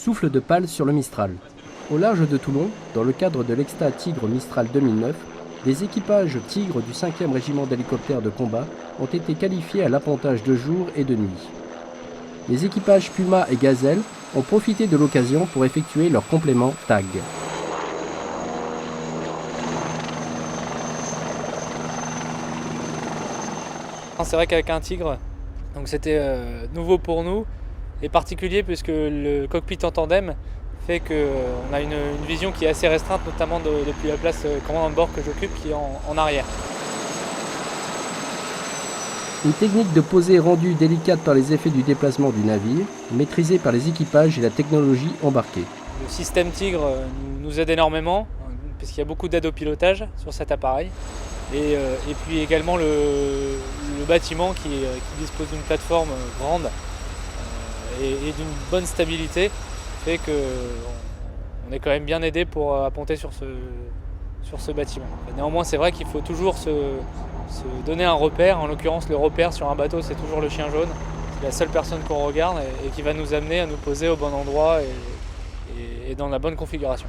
Souffle de pale sur le Mistral. Au large de Toulon, dans le cadre de l'Exta Tigre Mistral 2009, des équipages Tigre du 5e régiment d'hélicoptères de combat ont été qualifiés à l'appontage de jour et de nuit. Les équipages Puma et Gazelle ont profité de l'occasion pour effectuer leur complément TAG. C'est vrai qu'avec un Tigre, donc c'était nouveau pour nous et particulier puisque le cockpit en tandem fait qu'on a une vision qui est assez restreinte, notamment depuis la place commandant de bord que j'occupe qui est en arrière. Une technique de posée rendue délicate par les effets du déplacement du navire, maîtrisée par les équipages et la technologie embarquée. Le système Tigre nous aide énormément puisqu'il y a beaucoup d'aide au pilotage sur cet appareil. Et puis également le bâtiment qui dispose d'une plateforme grande et d'une bonne stabilité fait qu'on est quand même bien aidé pour apponter sur ce bâtiment. Néanmoins, c'est vrai qu'il faut toujours se donner un repère. En l'occurrence, le repère sur un bateau, c'est toujours le chien jaune. C'est la seule personne qu'on regarde et qui va nous amener à nous poser au bon endroit et dans la bonne configuration.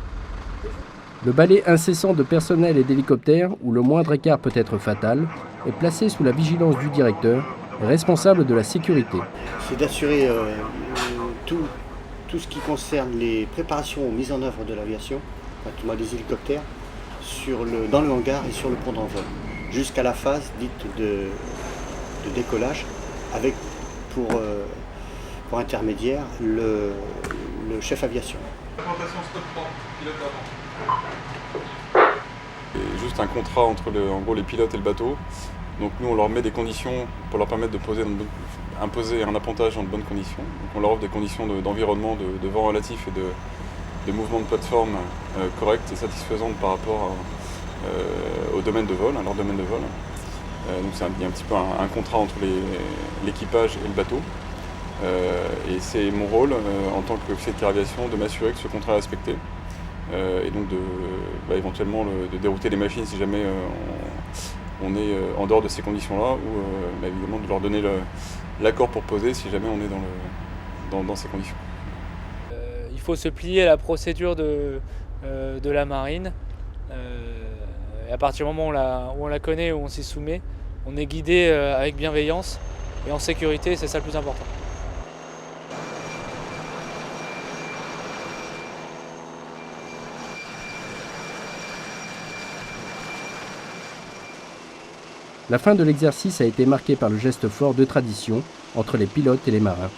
Le balai incessant de personnel et d'hélicoptères, où le moindre écart peut être fatal, est placé sous la vigilance du directeur, responsable de la sécurité. C'est d'assurer tout ce qui concerne les préparations aux mises en œuvre de l'aviation, des hélicoptères, dans le hangar et sur le pont d'envol, jusqu'à la phase dite de décollage, avec pour intermédiaire le chef aviation. C'est juste un contrat entre en gros les pilotes et le bateau. Donc nous on leur met des conditions pour leur permettre de imposer un appontage dans de bonnes conditions. Donc on leur offre des conditions d'environnement, de vent relatif et de mouvement de plateforme correctes et satisfaisantes par rapport au domaine de vol, à leur domaine de vol. Donc il y a un petit peu un contrat entre l'équipage et le bateau. Et c'est mon rôle en tant qu'officier de aviation de m'assurer que ce contrat est respecté. Et donc éventuellement de dérouter les machines si jamais on est en dehors de ces conditions-là, ou évidemment de leur donner l'accord pour poser si jamais on est dans ces conditions. Il faut se plier à la procédure de la marine. Et à partir du moment où on la connaît, où on s'y soumet, on est guidé avec bienveillance et en sécurité, c'est ça le plus important. La fin de l'exercice a été marquée par le geste fort de tradition entre les pilotes et les marins.